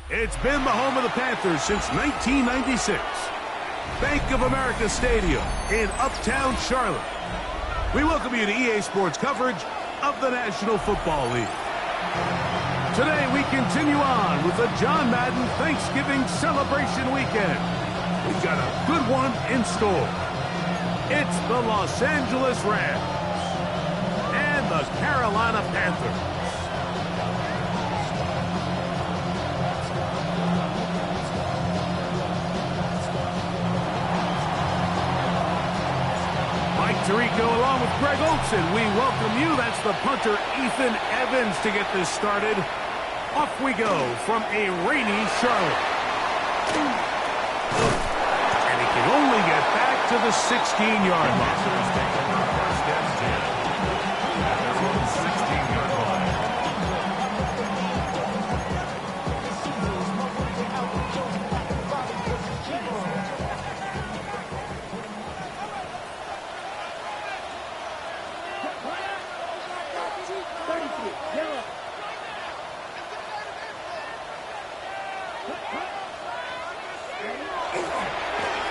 It's been the home of the Panthers since 1996. Bank of America Stadium in Uptown Charlotte. We welcome you to EA Sports coverage of the National Football League. Today we continue on with the John Madden Thanksgiving celebration weekend. We've got a good one in store. It's the Los Angeles Rams and the Carolina Panthers. Tirico along with Greg Olson. We welcome you. That's the punter, Ethan Evans, to get this started. Off we go from a rainy Charlotte. And he can only get back to the 16-yard line.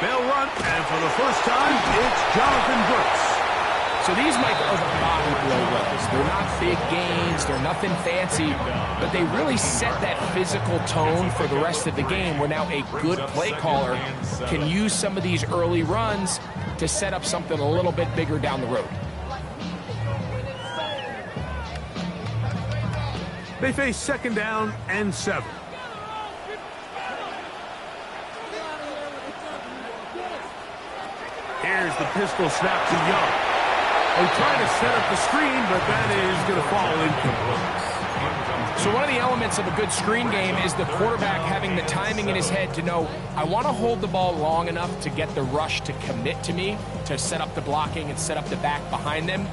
They'll run, and for the first time, it's Jonathan Brooks. So these, Mike, are the body blow runs. They're not big gains, they're nothing fancy, but they really set that physical tone for the rest of the game, where now a good play caller can use some of these early runs to set up something a little bit bigger down the road. They face second down and 7. Here's the pistol snap to Young. They try to set up the screen, but that is going to fall incomplete. So one of the elements of a good screen game is the quarterback having the timing in his head to know, I want to hold the ball long enough to get the rush to commit to me, to set up the blocking and set up the back behind them.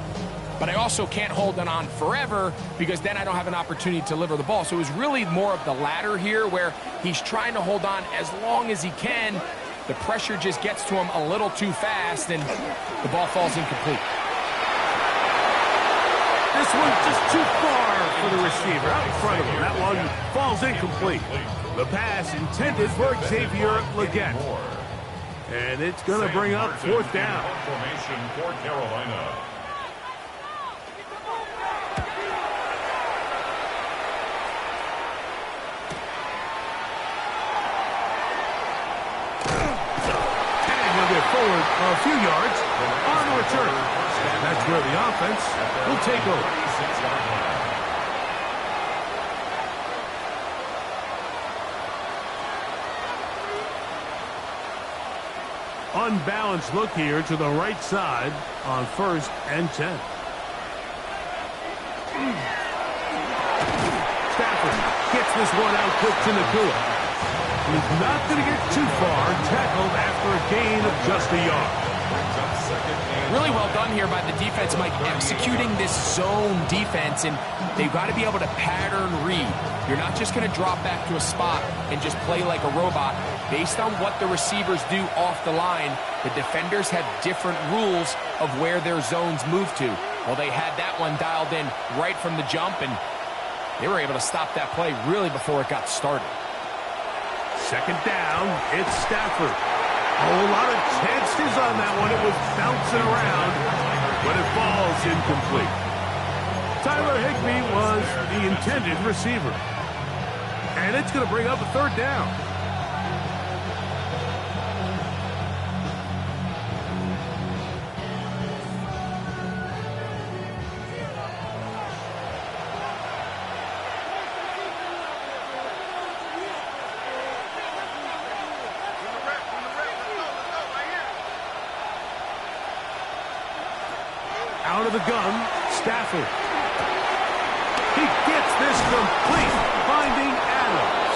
But I also can't hold it on forever because then I don't have an opportunity to deliver the ball. So it was really more of the latter here, where he's trying to hold on as long as he can. The pressure just gets to him a little too fast, and the ball falls incomplete. This one's just too far for the receiver out in front of him. That one falls incomplete. The pass intended for Xavier Legette. And it's going to bring up fourth down. Formation for Carolina. Forward a few yards on the return. That's where the offense will take over. Unbalanced look here to the right side on 1st and 10. Stafford gets this one out quick to Nakua. He's not going to get too far, tackled after a gain of just a yard. Really well done here by the defense, Mike, executing this zone defense, and they've got to be able to pattern read. You're not just going to drop back to a spot and just play like a robot. Based on what the receivers do off the line, the defenders have different rules of where their zones move to. Well, they had that one dialed in right from the jump, and they were able to stop that play really before it got started. Second down, it's Stafford. A whole lot of chances on that one. It was bouncing around, but it falls incomplete. Tyler Higbee was the intended receiver. And it's going to bring up a third down. Out of the gun, Stafford. He gets this complete, finding Adams.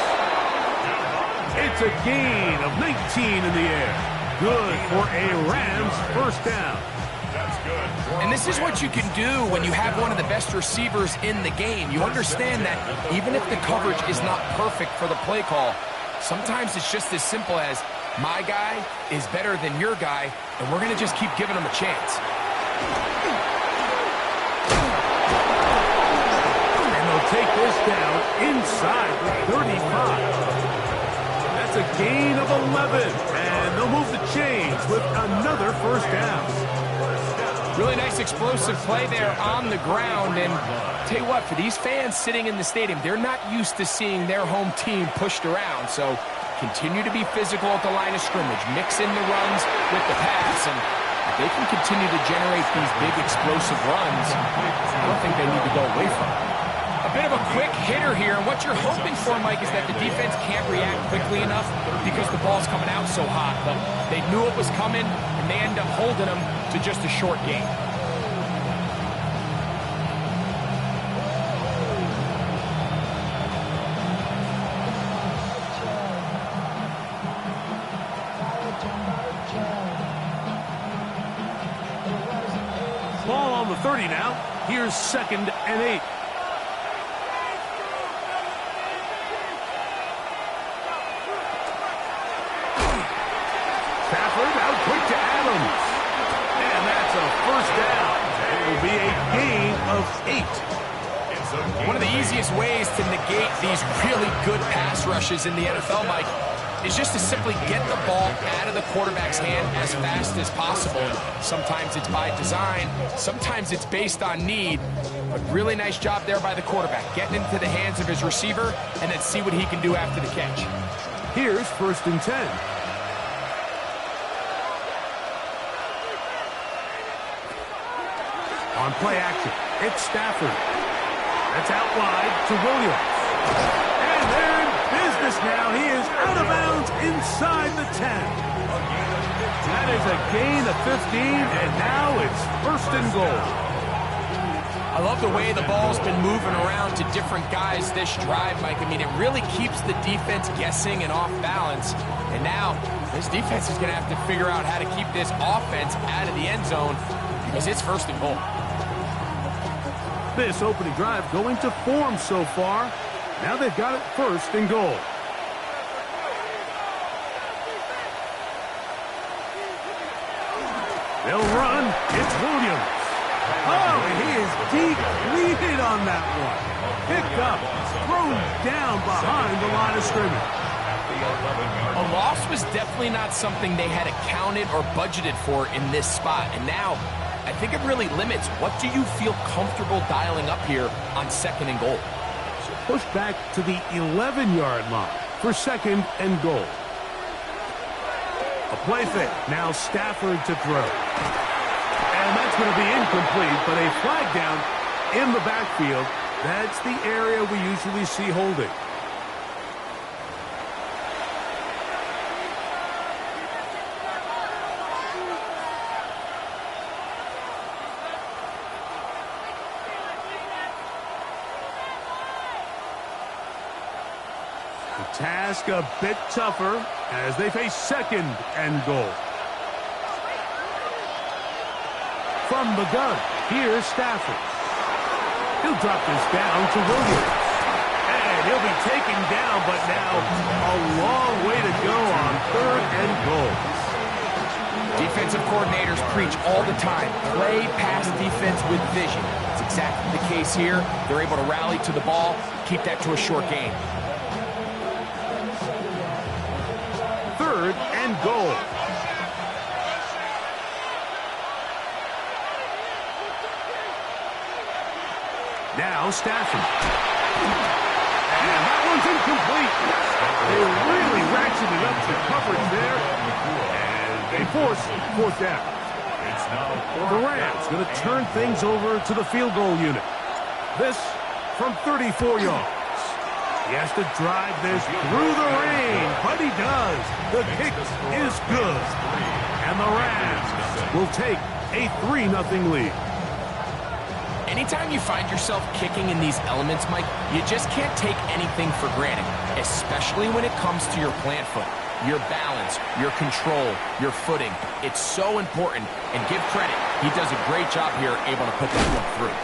It's a gain of 19 in the air. Good for a Rams first down. That's good. And this is what you can do when you have one of the best receivers in the game. You understand that even if the coverage is not perfect for the play call, sometimes it's just as simple as, my guy is better than your guy, and we're going to just keep giving him a chance. And they'll take this down inside the 35. That's a gain of 11. And they'll move the chains with another first down. Really nice explosive play there on the ground. And tell you what, for these fans sitting in the stadium, they're not used to seeing their home team pushed around. So continue to be physical at the line of scrimmage. Mix in the runs with the pass. And if they can continue to generate these big explosive runs, I don't think they need to go away from it. A bit of a quick hitter here, and what you're hoping for, Mike, is that the defense can't react quickly enough because the ball's coming out so hot. But they knew it was coming, and they end up holding them to just a short gain. Ball on the 30 now. Here's 2nd and 8. Out quick to Adams. And that's a first down. It will be a gain of 8. One of the easiest ways to negate these really good pass rushes in the NFL, Mike, is just to simply get the ball out of the quarterback's hand as fast as possible. Sometimes it's by design, sometimes it's based on need, but really nice job there by the quarterback, getting into the hands of his receiver and then see what he can do after the catch. Here's 1st and 10. On play action, it's Stafford. That's out wide to Williams. And they're in business now. He is out of bounds inside the 10. That is a gain of 15, and now it's 1st and goal. I love the way the ball's been moving around to different guys this drive, Mike. I mean, it really keeps the defense guessing and off balance. And now, this defense is going to have to figure out how to keep this offense out of the end zone because it's 1st and goal. This opening drive going to form so far. Now they've got it 1st and goal. They'll run. It's Williams. Oh, he is depleted on that one. Picked up, thrown down behind the line of scrimmage. A loss was definitely not something they had accounted or budgeted for in this spot. And now, I think it really limits what do you feel comfortable dialing up here on 2nd and goal. So push back to the 11-yard line for 2nd and goal. A play fake. Now Stafford to throw. And that's going to be incomplete, but a flag down in the backfield. That's the area we usually see holding. Task a bit tougher as they face 2nd and goal. From the gun, here's Stafford. He'll drop this down to Williams. And he'll be taken down, but now a long way to go on 3rd and goal. Defensive coordinators preach all the time, play pass defense with vision. It's exactly the case here. They're able to rally to the ball, keep that to a short gain. 3rd and goal. Now Stafford. And that one's incomplete. They really ratcheted up the coverage there. And they force 4th down. The Rams going to turn things over to the field goal unit. This from 34 yards. He has to drive this through the rain, but he does. The kick is good. And the Rams will take a 3-0 lead. Anytime you find yourself kicking in these elements, Mike, you just can't take anything for granted, especially when it comes to your plant foot, your balance, your control, your footing. It's so important, and give credit. He does a great job here able to put that one through.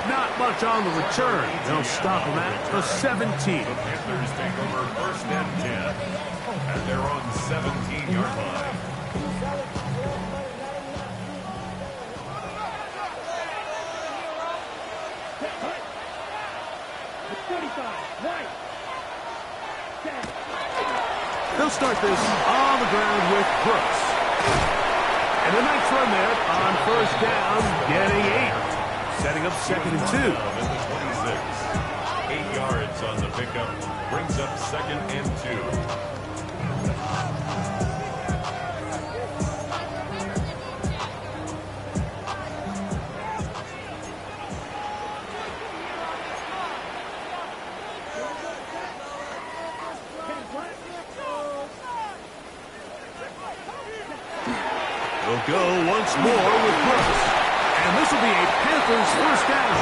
Not much on the return. They'll stop him at the 17. The Panthers take over 1st and 10 at their own 17-yard line. They'll start this on the ground with Brooks. And a nice run there on first down, getting 8. Setting up 2nd and 2. In the 26. 8 yards on the pickup. Brings up 2nd and 2. We'll go once more with Brooks. And this will be a Panthers first down.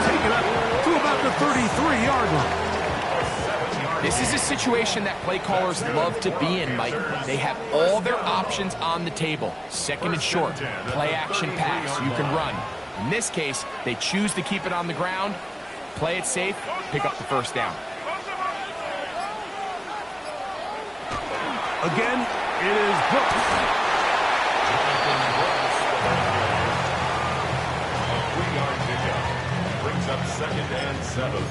Take it up to about the 33-yard line. This is a situation that play callers love to be in, Mike. They have all their options on the table. 2nd and short, play action pass, you can run. In this case, they choose to keep it on the ground, play it safe, pick up the first down. Again, it is Brooks. Up 2nd and 7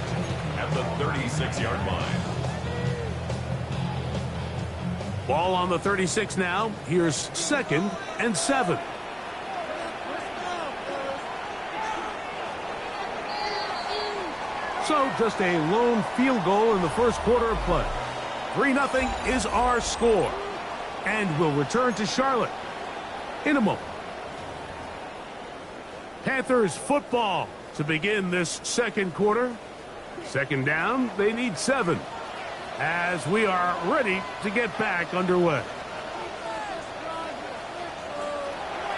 at the 36-yard line. Ball on the 36 now. Here's 2nd and 7. So just a lone field goal in the first quarter of play. 3-0 is our score. And we'll return to Charlotte in a moment. Panthers football to begin this second quarter. 2nd down, they need 7 as we are ready to get back underway.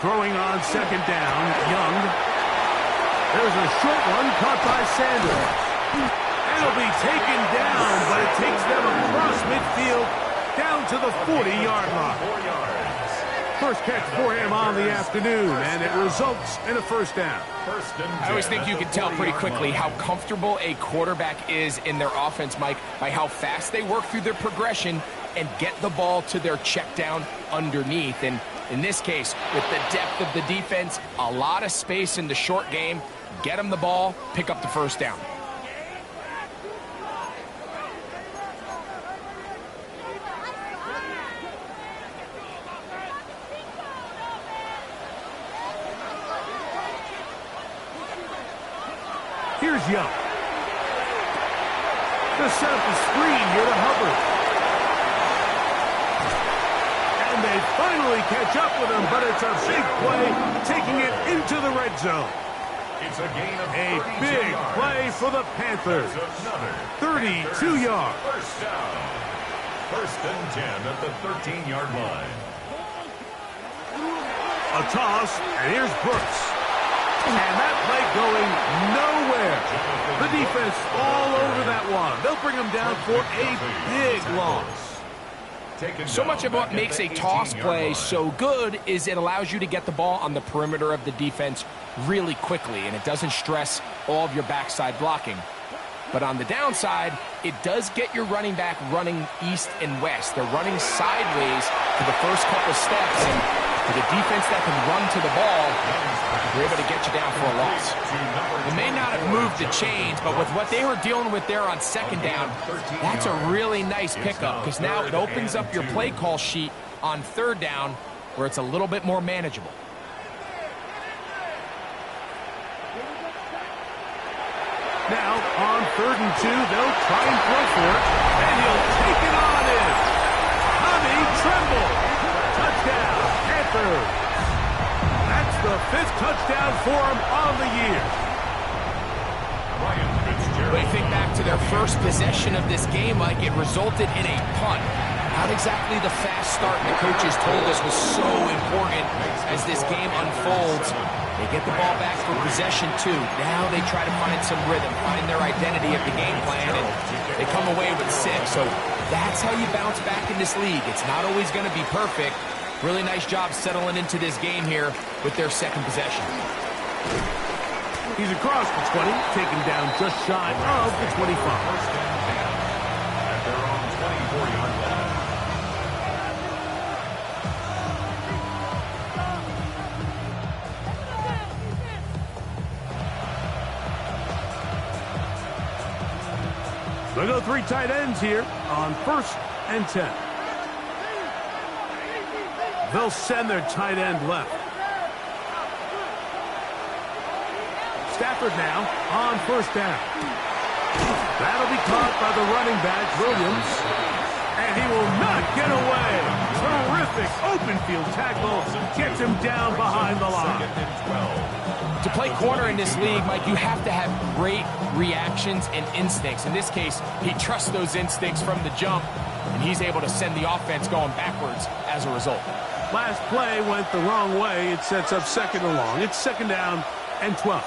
Throwing on 2nd down, Young. There's a short one caught by Sanders. It'll be taken down, but it takes them across midfield down to the 40-yard line. 4 yards. First catch for him on the afternoon, and it results in a first down. I always think you can tell pretty quickly how comfortable a quarterback is in their offense, Mike, by how fast they work through their progression and get the ball to their check down underneath. And in this case, with the depth of the defense, a lot of space in the short game, get them the ball, pick up the first down. Here's Young. To set up the screen here to Hubbard. And they finally catch up with him, but it's a big play, taking it into the red zone. It's a gain of a big yards. Play for the Panthers. 32 yards. First down. 1st and 10 at the 13-yard line. A toss, and here's Brooks. And that play going nowhere. The defense all over that one. They'll bring him down for a big loss. So much of what makes a toss play so good is it allows you to get the ball on the perimeter of the defense really quickly, and it doesn't stress all of your backside blocking. But on the downside, it does get your running back running east and west. They're running sideways for the first couple steps, and for the defense that can run to the ball, they're able to get you down for a loss. They may not have moved the chains, but with what they were dealing with there on 2nd down, that's a really nice pickup because now it opens up your play call sheet on 3rd down where it's a little bit more manageable. Now on 3rd and 2, they'll try and throw for it, and he'll take it on in. Tommy Tremble. Touchdown, Panthers. That's the 5th touchdown for him on the year. When you think back to their first possession of this game, like it resulted in a punt. Not exactly the fast start the coaches told us was so important as this game unfolds. They get the ball back for possession 2. Now they try to find some rhythm, find their identity of the game plan, and they come away with 6. So that's how you bounce back in this league. It's not always going to be perfect. Really nice job settling into this game here with their 2nd possession. He's across the 20, taken down just shy of the 25. At their own 24-yard line. They'll go 3 tight ends here on 1st and 10. They'll send their tight end left. Stafford now on first down. That'll be caught by the running back, Williams. And he will not get away. Terrific open field tackle. Gets him down behind the line. To play corner in this league, Mike, you have to have great reactions and instincts. In this case, he trusts those instincts from the jump, and he's able to send the offense going backwards as a result. Last play went the wrong way. It sets up second and long. It's second down and 12.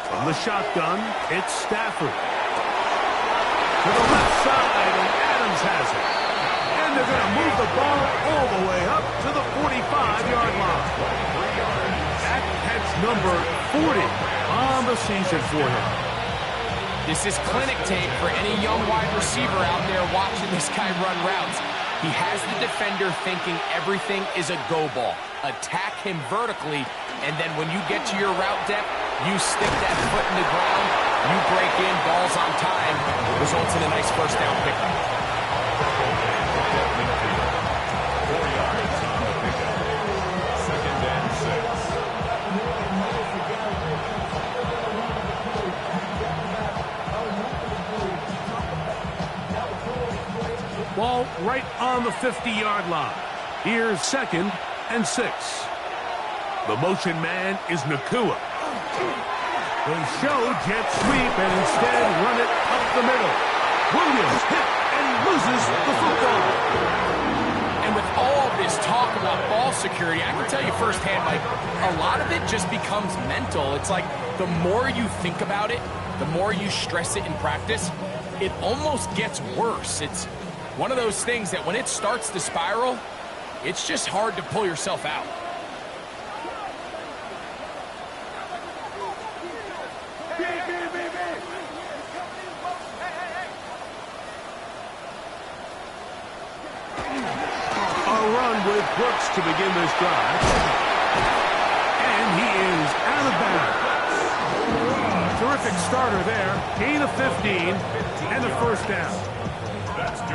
From the shotgun, it's Stafford. To the left side, and Adams has it. And they're going to move the ball all the way up to the 45-yard line. That's number 40 on the season for him. This is clinic tape for any young wide receiver out there watching this guy run routes. He has the defender thinking everything is a go ball. Attack him vertically, and then when you get to your route depth, you stick that foot in the ground, you break in, balls on time, results in a nice first down pickup. 4 yards on the pickup. Second and 6. Ball right on the 50-yard line. Here's second and 6. The motion man is Nakua. They show jet sweep and instead run it up the middle. Williams hit and loses the football. And with all this talk about ball security, I can tell you firsthand, like, a lot of it just becomes mental. It's like the more you think about it, the more you stress it in practice, it almost gets worse. It's one of those things that when it starts to spiral, it's just hard to pull yourself out. With Brooks to begin this drive. And he is out of bounds. Terrific starter there. Gain of 15 and a first down.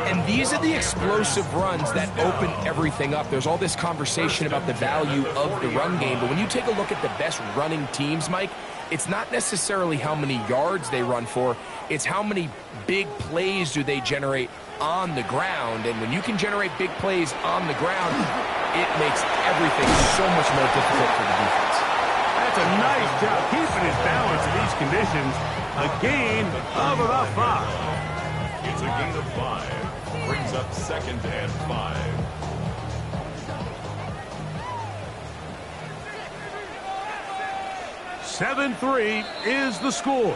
And these are the explosive runs that open everything up. There's all this conversation about the value of the run game, but when you take a look at the best running teams, Mike, it's not necessarily how many yards they run for, it's how many big plays do they generate on the ground. And when you can generate big plays on the ground, it makes everything so much more difficult for the defense. That's a nice job keeping his balance in these conditions. A gain of about 5. It's a gain of 5. Brings up second and 5. (7-3) is the score.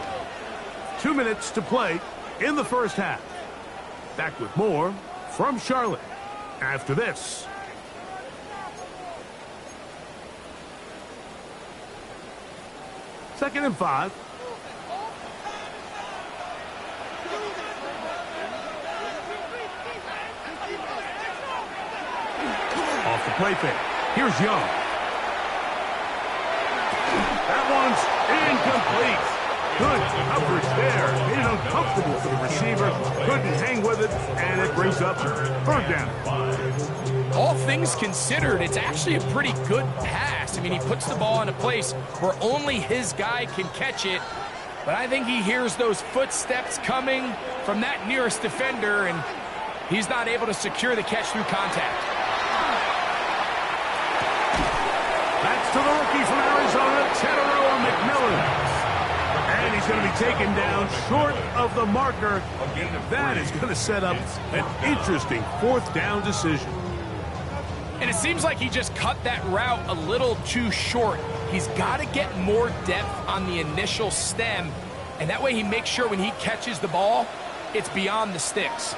2 minutes to play in the first half. Back with more from Charlotte after this. Second and 5. Off the play fake. Here's Young. That one's incomplete. Good coverage there. Made it uncomfortable for the receiver. Couldn't hang with it, and it brings up third down. All things considered, it's actually a pretty good pass. I mean, he puts the ball in a place where only his guy can catch it. But I think he hears those footsteps coming from that nearest defender, and he's not able to secure the catch through contact. That's to the rookie from Arizona, Teteroa McMillan. And he's going to be taken down short of the marker. That is going to set up an interesting fourth down decision. And it seems like he just cut that route a little too short. He's got to get more depth on the initial stem, and that way he makes sure when he catches the ball, it's beyond the sticks.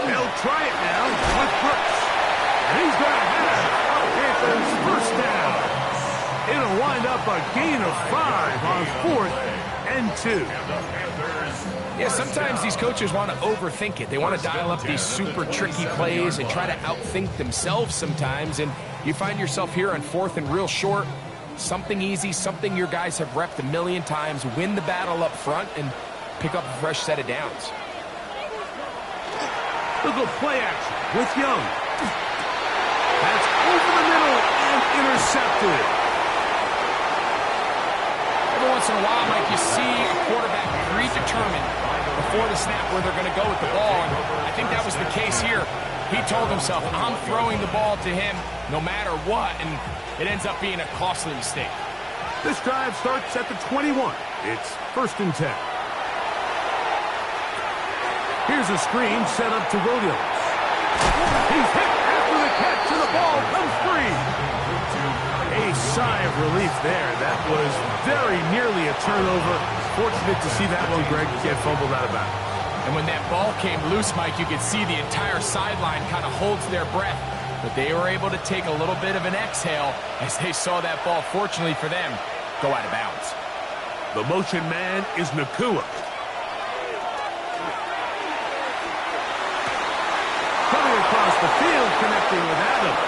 They'll try it now with Brooks. And he's going to have Panthers first down. It'll wind up a gain of 5 on 4th and 2. Yeah, sometimes these coaches want to overthink it. They want to dial up these super tricky plays and try to outthink themselves sometimes. And you find yourself here on 4th and real short. Something easy, something your guys have repped a million times. Win the battle up front and pick up a fresh set of downs. Look at play action with Young. That's over the middle and intercepted. Every once in a while, Mike, you see a quarterback predetermined before the snap where they're going to go with the ball, and I think that was the case here. He told himself, I'm throwing the ball to him no matter what, and it ends up being a costly mistake. This drive starts at the 21. It's 1st and 10. Here's a screen set up to Williams. He's hit after the catch, and the ball comes free. A sigh of relief there. That was very nearly a turnover. Fortunate to see that one, Greg, get fumbled out of bounds. And when that ball came loose, Mike, you could see the entire sideline kind of holds their breath. But they were able to take a little bit of an exhale as they saw that ball, fortunately for them, go out of bounds. The motion man is Nakua. Coming across the field, connecting with Adams.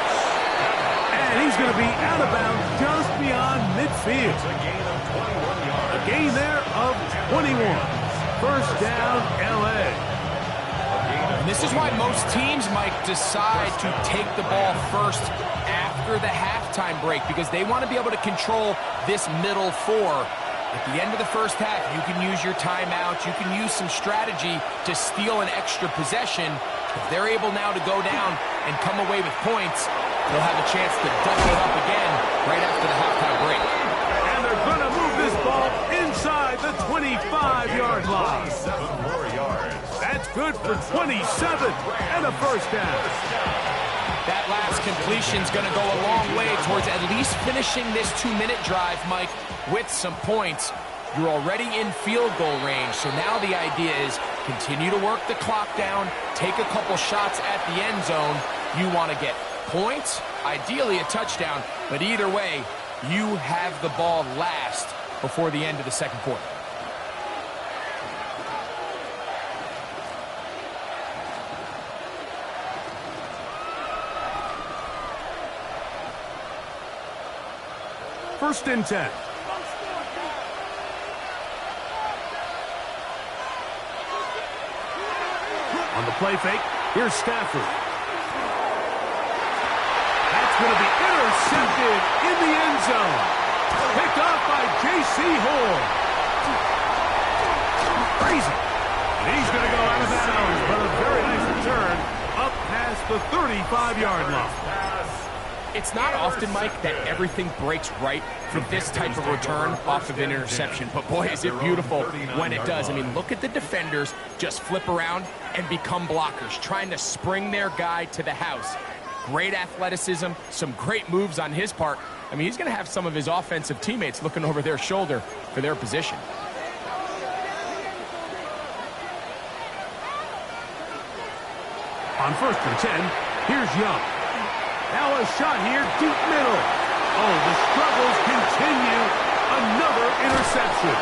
And he's going to be out of bounds just beyond midfield. It's a gain of 21 yards. A gain there of 21. 1st down, L.A. And this is why most teams, Mike, decide to take the ball first after the halftime break, because they want to be able to control this middle four. At the end of the first half, you can use your timeouts, you can use some strategy to steal an extra possession. If they're able now to go down and come away with points, they'll have a chance to double it up again right after the halftime break. And they're going to move this ball inside the 25-yard line. 7 more yards. That's good for 27 and a 1st down. That last completion's going to go a long way towards at least finishing this 2-minute drive, Mike, with some points. You're already in field goal range, so now the idea is continue to work the clock down, take a couple shots at the end zone. You want to get points, ideally a touchdown, but either way, you have the ball last before the end of the 2nd quarter. First and 10. On the play fake, here's Stafford. That's going to be intercepted in the end zone. Picked off by J.C. Horn. Crazy. And he's going to go out of bounds, but a very nice return up past the 35-yard line. It's not often, Mike, that everything breaks right for this type of return off of an interception. But boy, is it beautiful when it does. I mean, look at the defenders just flip around and become blockers, trying to spring their guy to the house. Great athleticism, some great moves on his part. I mean, he's going to have some of his offensive teammates looking over their shoulder for their position. On 1st and 10, here's Young. Now a shot here, deep middle. Oh, the struggles continue. Another interception.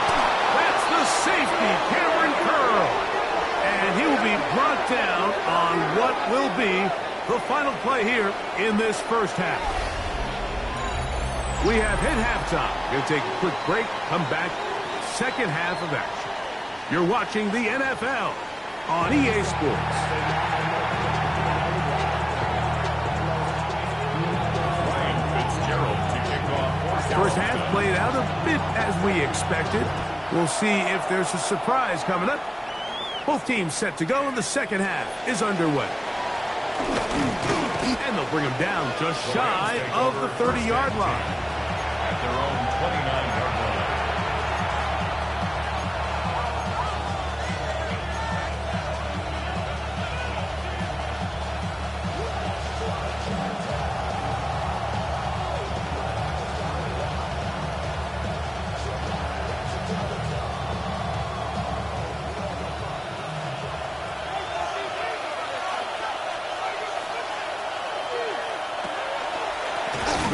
That's the safety, Cameron Curl. And he will be brought down on what will be the final play here in this 1st half. We have hit halftime. Going to take a quick break, come back, 2nd half of action. You're watching the NFL on EA Sports. First half played out a bit as we expected. We'll see if there's a surprise coming up. Both teams set to go, and the 2nd half is underway. And they'll bring them down just shy of the 30-yard line. At their own 29-yard line.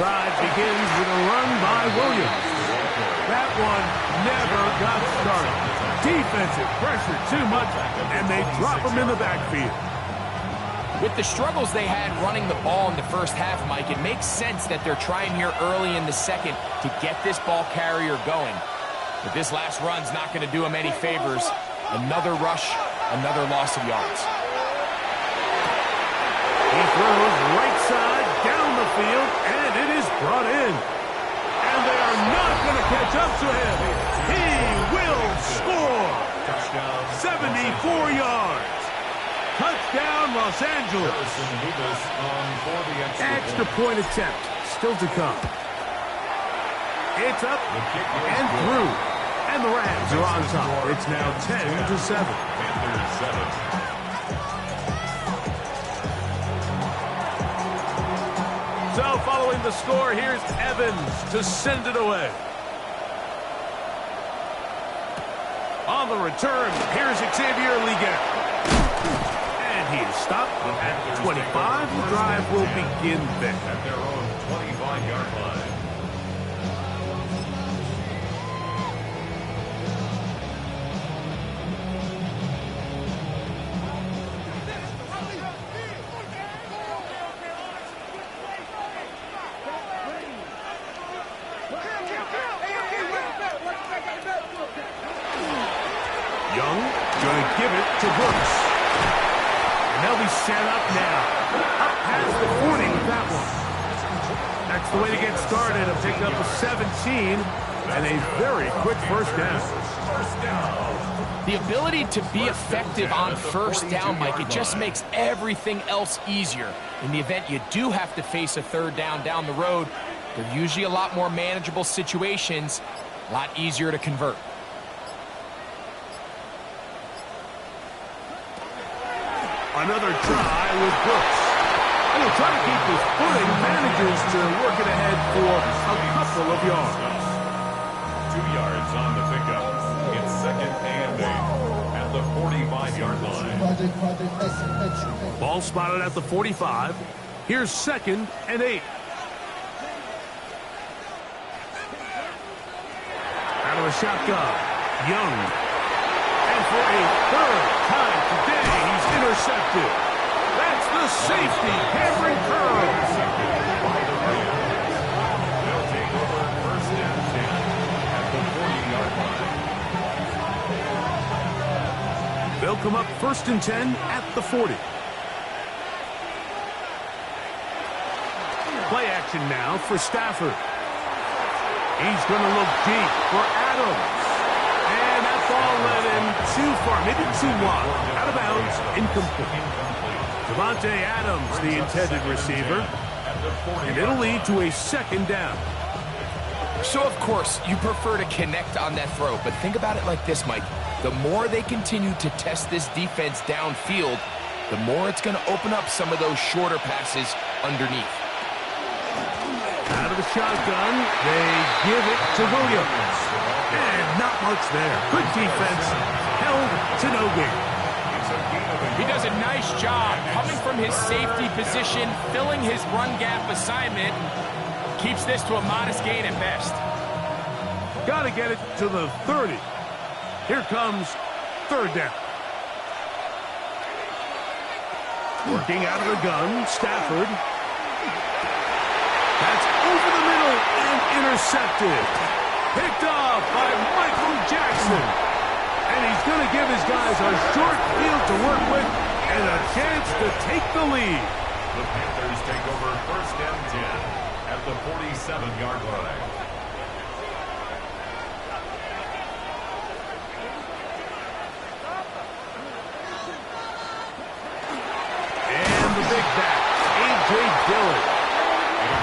Drive begins with a run by Williams. That one never got started. Defensive pressure too much, and they drop him in the backfield. With the struggles they had running the ball in the first half, Mike, it makes sense that they're trying here early in the second to get this ball carrier going. But this last run's not going to do him any favors. Another rush, another loss of yards. He throws right side down the field, and it is brought in. And they are not going to catch up to him. He will score. 74 yards. Touchdown, Los Angeles. Extra point attempt still to come. It's up and through. And the Rams are on top. It's now 10-7. So following the score, here's Evans to send it away. On the return, here's Xavier Leggett. And he is stopped at 25. The drive will begin then. At their own 25-yard line. Young going to give it to Brooks. And they'll be set up now. Up past the 40 with that one. That's the way to get started. A pick up a 17 and a very quick first down. The ability to be effective on first down, Mike, it just makes everything else easier. In the event you do have to face a third down the road, they're usually a lot more manageable situations, a lot easier to convert. Another try with Brooks. And he'll try to keep his footing. Manages to work it ahead for a couple of yards. 2 yards on the pickup. It's 2nd and 8 at the 45-yard line. Ball spotted at the 45. Here's 2nd and 8. Out of the shotgun. Young. And for a third time today, he's intercepted. That's the safety, Cameron Curl. They'll take over 1st and 10 at the 40-yard line. They'll come up 1st and 10 at the 40. Play action now for Stafford. He's going to look deep for Adams. And that ball led him too far, maybe too wide. Out of bounds, incomplete. Devontae Adams, the intended receiver. And it'll lead to a 2nd down. So, of course, you prefer to connect on that throw, but think about it like this, Mike. The more they continue to test this defense downfield, the more it's going to open up some of those shorter passes underneath. Out of the shotgun, they give it to Williams. And not much there. Good defense, held to no gain. He does a nice job coming from his safety position, filling his run gap assignment, keeps this to a modest gain at best. Got to get it to the 30. Here comes 3rd down. Working out of the gun, Stafford. That's over the middle and intercepted. Picked off by Michael Jackson. And he's going to give his guys a short field to work with and a chance to take the lead. The Panthers take over 1st and 10 at the 47-yard line. And the big back, A.J. Dillon.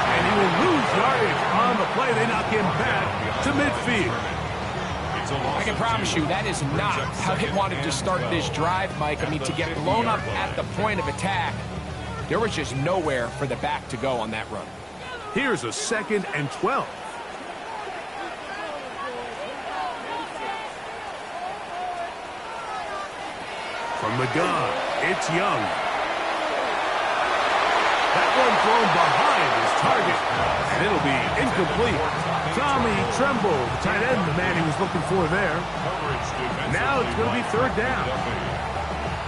And he will lose yardage on the play. They knock him back to midfield. I can promise you that is not how they wanted to start this drive, Mike. I mean, to get blown up at the point of attack, there was just nowhere for the back to go on that run. Here's a 2nd and 12. From the gun, it's Young. That one thrown behind his target, and it'll be incomplete. Tommy Tremble, the tight end, the man he was looking for there. Now it's going to be 3rd down.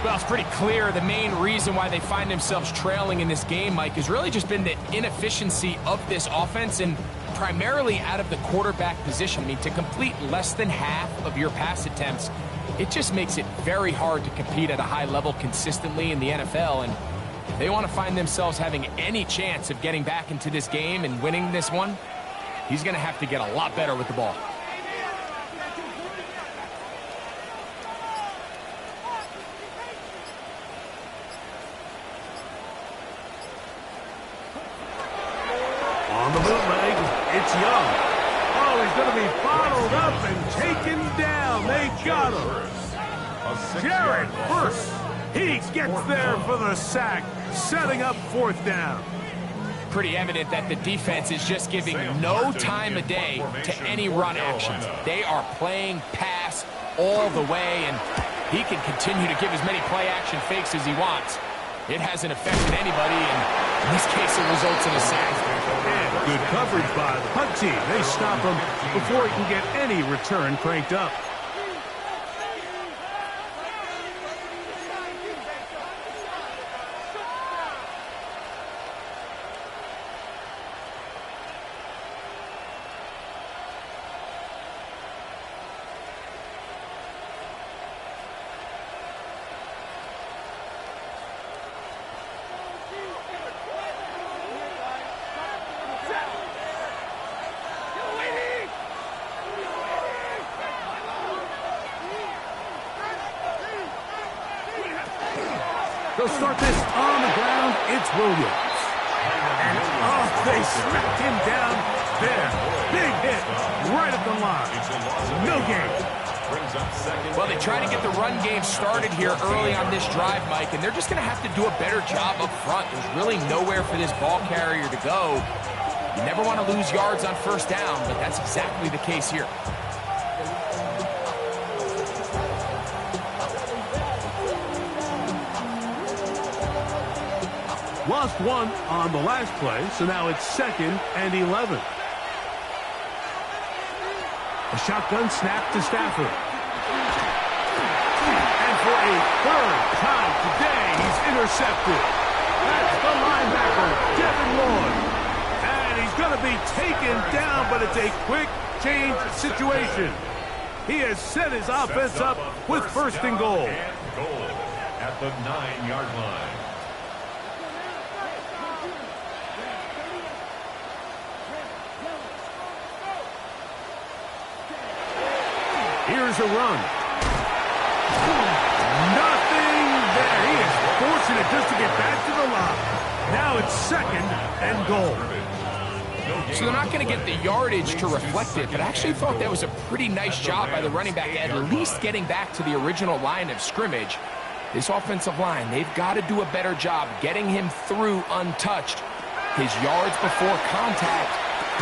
Well, it's pretty clear the main reason why they find themselves trailing in this game, Mike, has really just been the inefficiency of this offense and primarily out of the quarterback position. I mean, to complete less than half of your pass attempts, it just makes it very hard to compete at a high level consistently in the NFL. And if they want to find themselves having any chance of getting back into this game and winning this one, he's going to have to get a lot better with the ball. On the bootleg, it's Young. Oh, he's going to be bottled up and taken down. They got him. Jared first. He gets there for the sack, setting up 4th down. Pretty evident that the defense is just giving no time of day to any run actions. They are playing pass all the way, and he can continue to give as many play-action fakes as he wants. It hasn't affected anybody, and in this case, it results in a sack. And good coverage by the punt team. They stop him before he can get any return cranked up. They'll start this on the ground. It's Williams. And oh, they smacked him down there. Big hit right at the line. No gain. Well, they try to get the run game started here early on this drive, Mike, and they're just going to have to do a better job up front. There's really nowhere for this ball carrier to go. You never want to lose yards on 1st down, but that's exactly the case here. Lost 1 on the last play, so now it's 2nd and 11. A shotgun snap to Stafford. And for a 3rd time today, he's intercepted. That's the linebacker, Devin Lloyd. And he's going to be taken down, but it's a quick change situation. He has set his offense up with 1st and goal. At the 9-yard line. Here's a run. Nothing there. He is forcing it just to get back to the line. Now it's 2nd and goal. So they're not going to get the yardage to reflect it, but I actually thought that was a pretty nice job by the running back, at least getting back to the original line of scrimmage. This offensive line, they've got to do a better job getting him through untouched. His yards before contact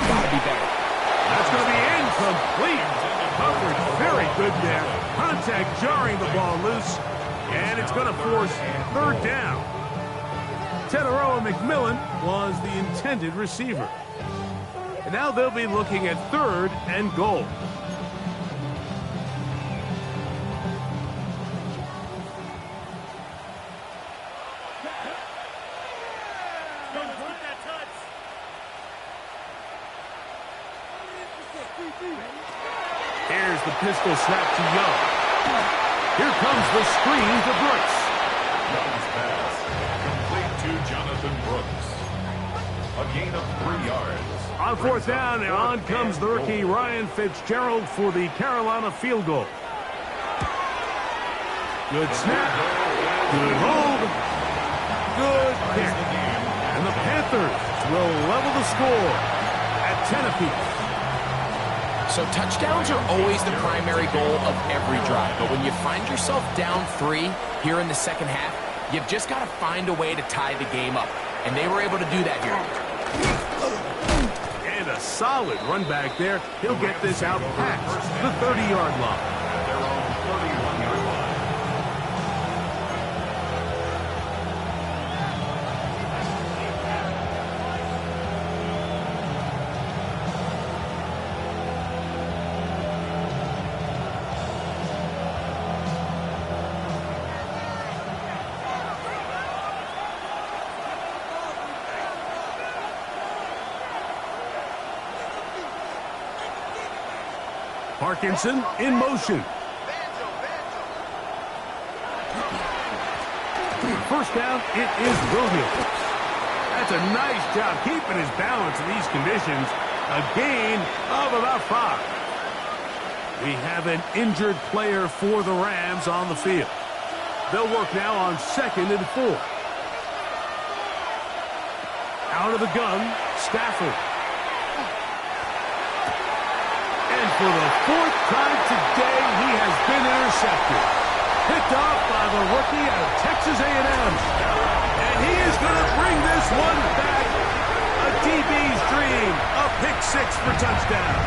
got to be better. That's going to be incomplete. Coverage very good there. Contact jarring the ball loose, and it's going to force 3rd down. Teteroa McMillan was the intended receiver. And now they'll be looking at 3rd and goal. Here's the pistol snap to Young. Here comes the screen to Brooks. Young's pass complete to Jonathan Brooks. A gain of 3 yards. On 4th down, and on comes the rookie Ryan Fitzgerald for the Carolina field goal. Good snap. Good hold. Good kick. And the Panthers will level the score at 10 apiece. So touchdowns are always the primary goal of every drive. But when you find yourself down 3 here in the 2nd half, you've just got to find a way to tie the game up. And they were able to do that here. And a solid run back there. He'll get this out past the 30-yard line. Their own 31-yard line. Parkinson in motion. First down, it is Williams. That's a nice job keeping his balance in these conditions. A gain of about 5. We have an injured player for the Rams on the field. They'll work now on 2nd and 4. Out of the gun, Stafford. And for the 4th time today, he has been intercepted. Picked off by the rookie out of Texas A&M. And he is going to bring this one back. A DB's dream. A pick 6 for touchdown.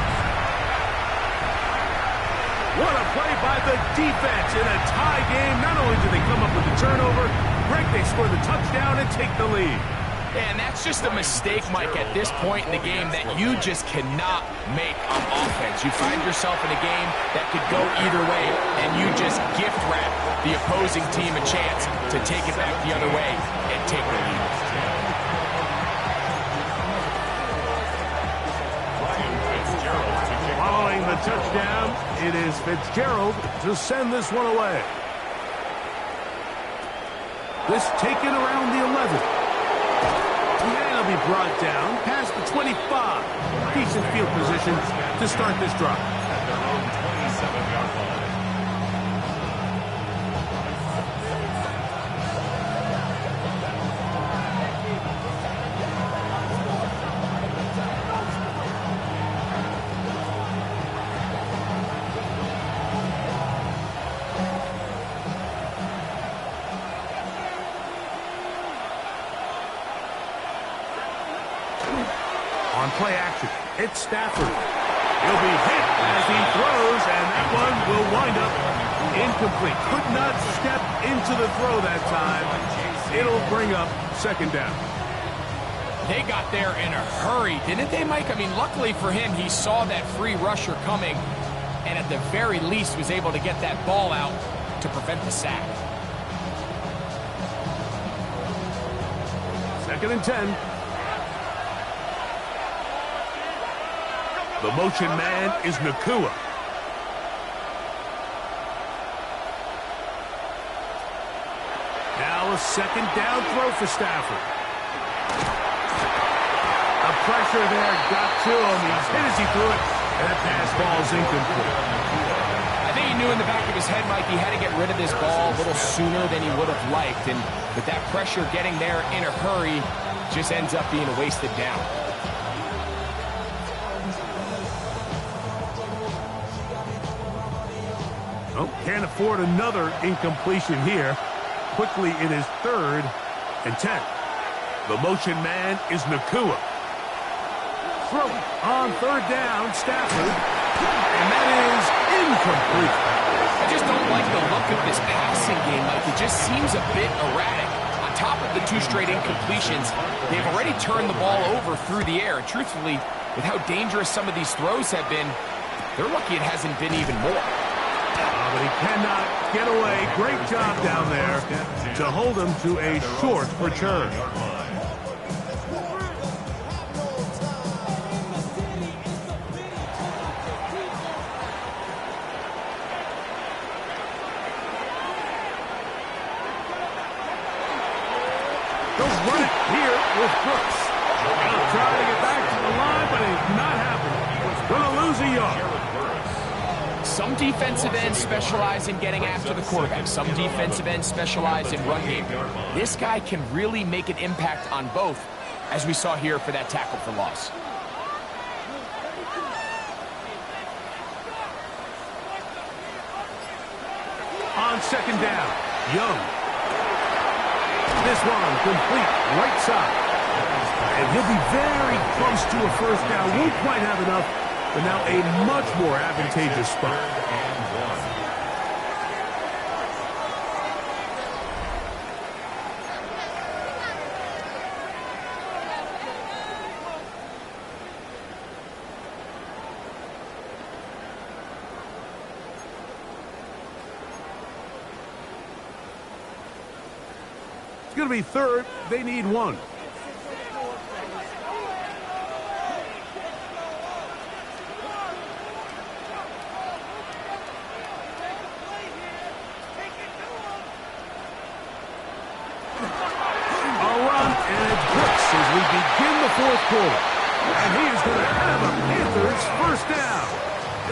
What a play by the defense in a tie game. Not only do they come up with the turnover, Greg, they score the touchdown and take the lead. And that's just a mistake, Mike, at this point in the game that you just cannot make on offense. You find yourself in a game that could go either way, and you just gift wrap the opposing team a chance to take it back the other way and take the lead. Following the touchdown, it is Fitzgerald to send this one away. This taken around the 11. And it'll be brought down past the 25. Decent field position to start this drive. At their own 27-yard line. On play action, it's Stafford. He'll be hit as he throws, and that one will wind up incomplete. Could not step into the throw that time. It'll bring up 2nd down. They got there in a hurry, didn't they, Mike? I mean, luckily for him, he saw that free rusher coming, and at the very least was able to get that ball out to prevent the sack. 2nd and 10. The motion man is Nakua. Now a 2nd down throw for Stafford. The pressure there got to him. He's hit as he threw it, and that pass falls incomplete. I think he knew in the back of his head, Mike, he had to get rid of this ball a little sooner than he would have liked. And with that pressure getting there in a hurry, just ends up being a wasted down. Oh, can't afford another incompletion here. Quickly it is 3rd and 10. The motion man is Nakua. Throw on 3rd down, Stafford. And that is incomplete. I just don't like the look of this passing game, Mike. It just seems a bit erratic. On top of the 2 straight incompletions, they've already turned the ball over through the air. And truthfully, with how dangerous some of these throws have been, they're lucky it hasn't been even more. But he cannot get away. Great job down there to hold him to a short return. They'll run it here with Brooks. He'll try to get back to the line, but it's not happening. Going to lose a yard. Some defensive ends specialize in getting after the quarterback. Some defensive ends specialize in run game. This guy can really make an impact on both, as we saw here for that tackle for loss. On 2nd down, Young. This one complete right side. And he'll be very close to a 1st down. Won't quite have enough, but now a much more advantageous spot. It's going to be 3rd. They need 1.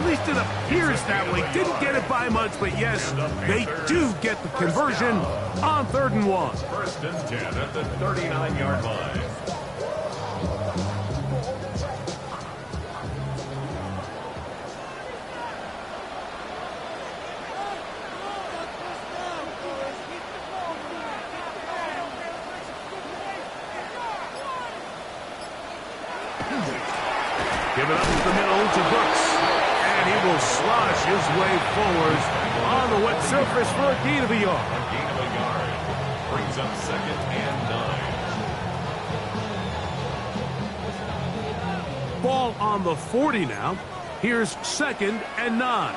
At least it appears that way. Didn't get it by much, but yes, they do get the conversion on 3rd and 1. First and 10 at the 39-yard line. Give it up to the middle to Brooks. And he will slosh his way forward on the wet surface for a gain of a yard. A gain of a yard. Brings up 2nd and 9. Ball on the 40 now. Here's 2nd and 9.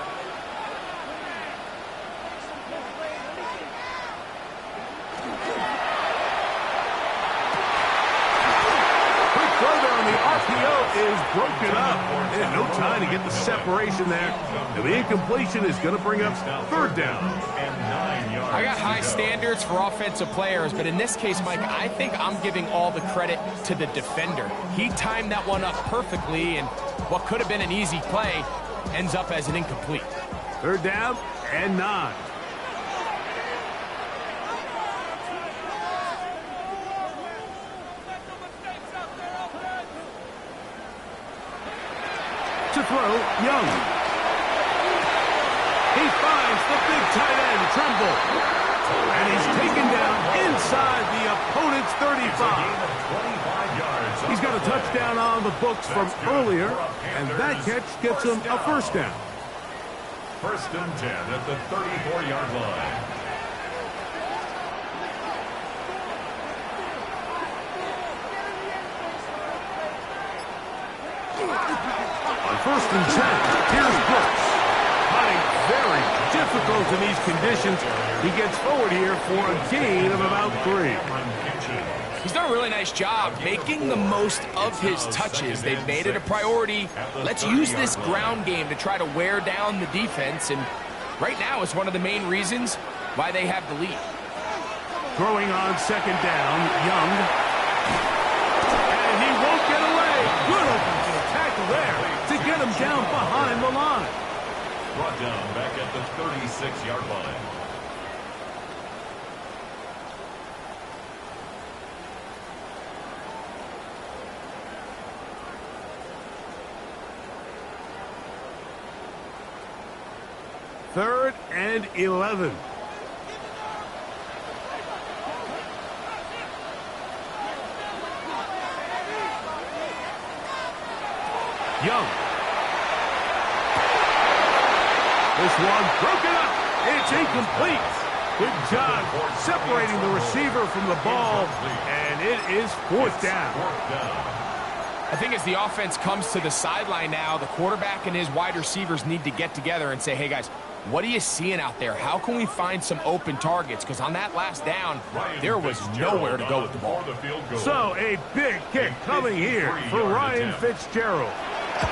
Is broken up. And no time to get the separation there. And the incompletion is going to bring up 3rd down. I got high standards for offensive players, but in this case, Mike, I think I'm giving all the credit to the defender. He timed that one up perfectly, and what could have been an easy play ends up as an incomplete. 3rd down and 9. To throw, Young. He finds the big tight end, Trimble. And he's taken down inside the opponent's 35. He's got a touchdown on the books from earlier, and that catch gets him a 1st down. First and 10 at the 34-yard line. On 1st and 10, here's Brooks. Putting very difficult in these conditions. He gets forward here for a gain of about 3. He's done a really nice job making the most of his touches. They've made it a priority. Let's use this ground game to try to wear down the defense, and right now it's one of the main reasons why they have the lead. Throwing on 2nd down, Young. And he won't get away. Good open tackle there to get him down behind the line. Brought down back at the 36-yard line. Third and 11. Young. This one broken up. It's incomplete. Good job separating the receiver from the ball, and it is 4th down. I think as the offense comes to the sideline now, the quarterback and his wide receivers need to get together and say, hey, guys, what are you seeing out there? How can we find some open targets? Because on that last down, there was nowhere to go with the ball. So a big kick coming here for Ryan Fitzgerald.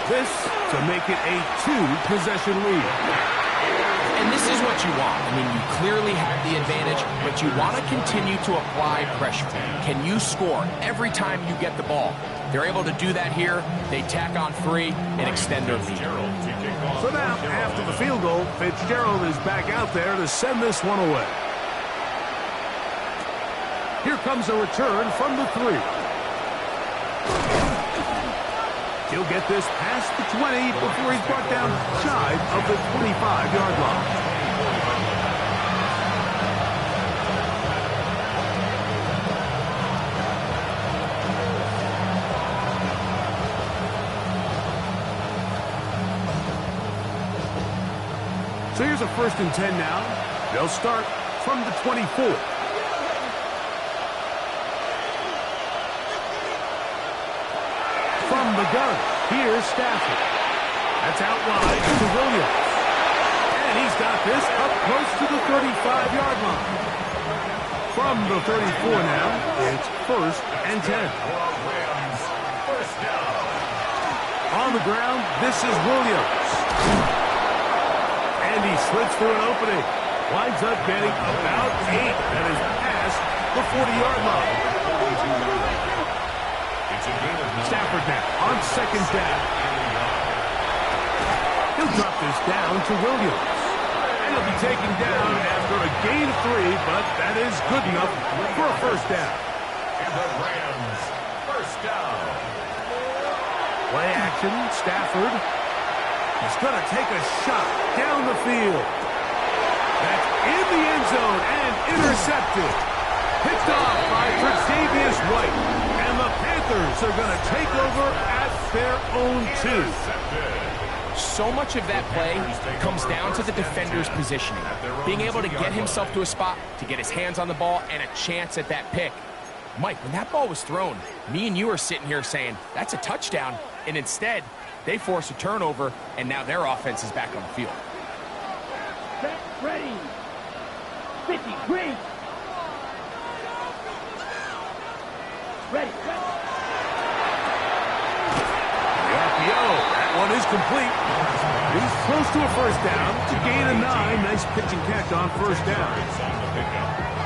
This to make it a 2-possession lead. And this is what you want. I mean, you clearly have the advantage, but you want to continue to apply pressure. Can you score every time you get the ball? They're able to do that here. They tack on 3 and extend their lead. So now, after the field goal, Fitzgerald is back out there to send this one away. Here comes a return from the 3. He'll get this past the 20 before he's brought down shy of the 25-yard line. So here's a 1st and 10 now. They'll start from the 24. From the gun, here's Stafford. That's out wide to Williams. And he's got this up close to the 35-yard line. From the 34 now, it's 1st and 10. On the ground, this is Williams. And he slits through an opening. Winds up getting about 8. That is past the 40-yard line. Stafford now on 2nd down. He'll drop this down to Williams. And he'll be taken down after a gain of 3, but that is good enough for a first down. And the Rams, first down. Play action, Stafford. He's going to take a shot down the field. That's in the end zone and intercepted. Picked off by Tre'Davious White. And the Panthers are going to take over at their own 2. So much of that play comes down to the defender's positioning. Being able to get himself to a spot, to get his hands on the ball, and a chance at that pick. Mike, when that ball was thrown, me and you are sitting here saying, that's a touchdown. And instead, they force a turnover, and now their offense is back on the field. Set, ready. 53. Ready. The RPO, that one is complete. He's close to a first down to gain a 9. Nice pitch and catch on first down.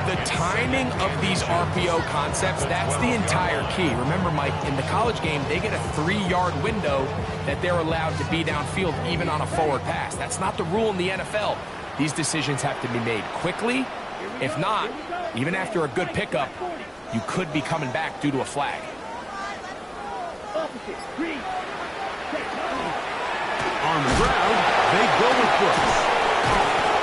The timing of these RPO concepts, that's the entire key. Remember, Mike, in the college game, they get a 3-yard window that they're allowed to be downfield even on a forward pass. That's not the rule in the NFL. These decisions have to be made quickly. If not, even after a good pickup, you could be coming back due to a flag. On the ground, they go with Brooks.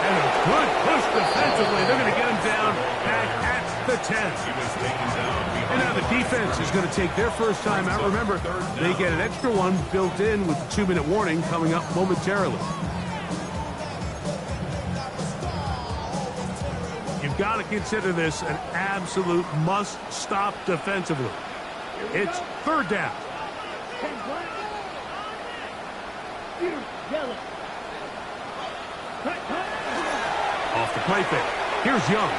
And a good push defensively. They're going to get him down back at the 10. And now the defense is going to take their first time out. Remember, they get an extra one built in with the 2-minute warning coming up momentarily. You've got to consider this an absolute must-stop defensively. It's third down. Off the play fake. Here's Young.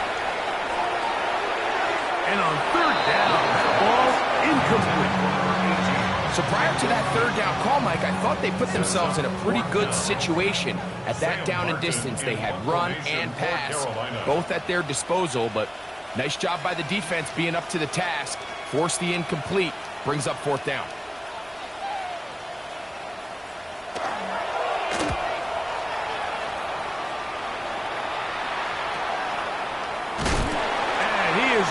And on third down, that ball incomplete. So prior to that third down call, Mike, I thought they put themselves in a pretty good situation at that down and distance. They had run and pass, both at their disposal, but nice job by the defense being up to the task. Force the incomplete, brings up fourth down.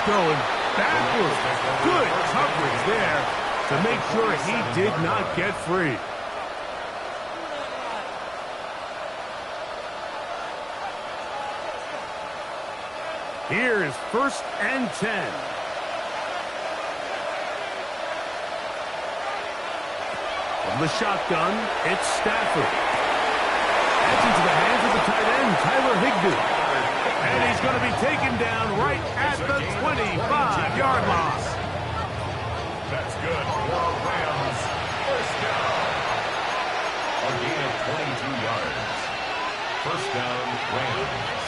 Going backwards. Good coverage there to make sure he did not get free. Here is first and 10. From the shotgun, it's Stafford. That's into the hands of the tight end, Tyler Higbee. And he's going to be taken down right at the 25-yard line. That's good for Rams. First down. A gain of 22 yards. First down, Rams.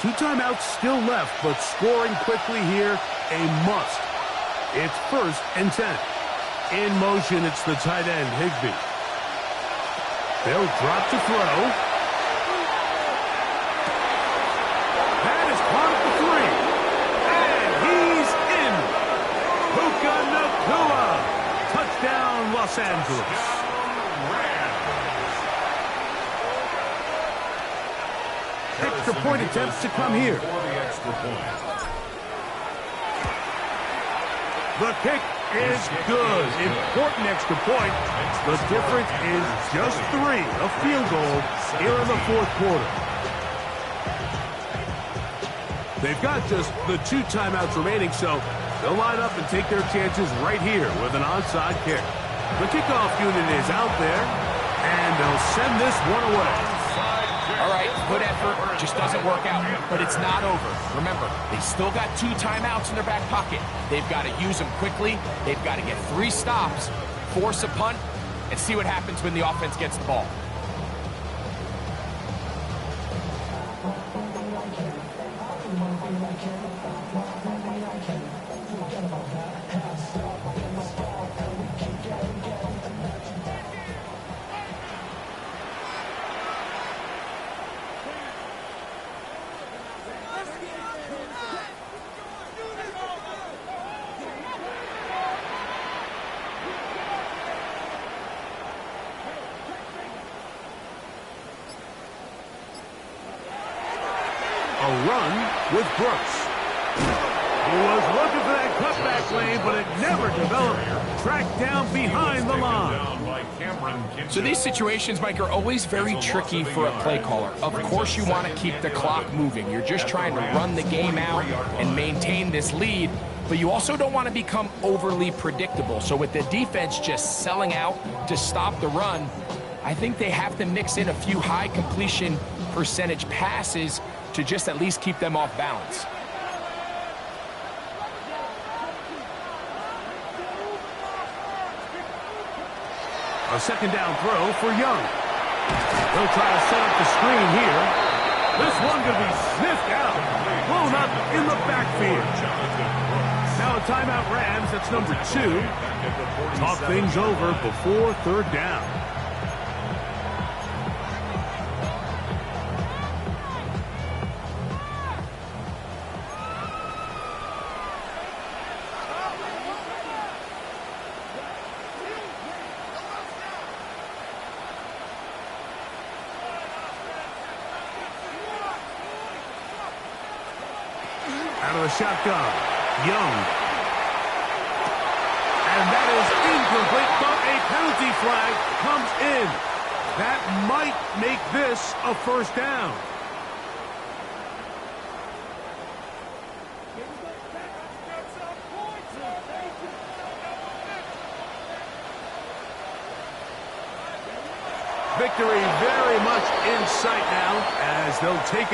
Two timeouts still left, but scoring quickly here, a must. It's first and 10. In motion, it's the tight end, Higbee. They'll drop to throw. That is caught at the 3. And he's in. Puka Nacua. Touchdown, Los Angeles. Extra point attempts to come here. The kick is good. Important extra point. The difference is just 3. A field goal here in the fourth quarter. They've got just the 2 timeouts remaining, so they'll line up and take their chances right here with an onside kick. The kickoff unit is out there, and they'll send this one away. All right, good effort, just doesn't work out, but it's not over. Remember, they still got 2 timeouts in their back pocket. They've got to use them quickly. They've got to get 3 stops, force a punt, and see what happens when the offense gets the ball. a run with Brooks. He was looking for that cutback lane, but it never developed. Tracked down behind the line. So these situations, Mike, are always very tricky for a play caller. Of course you want to keep the clock moving. You're just trying to run the game out and maintain this lead, but you also don't want to become overly predictable. So with the defense just selling out to stop the run, I think they have to mix in a few high completion percentage passes to just at least keep them off balance. A second down throw for Young. They'll try to set up the screen here. This one going to be sniffed out. Blown up in the backfield. Now a timeout Rams. That's number 2. Talk things over before third down. Out of the shotgun, Young. And that is incomplete, but a penalty flag comes in. That might make this a first down. Victory very much in sight now as they'll take it.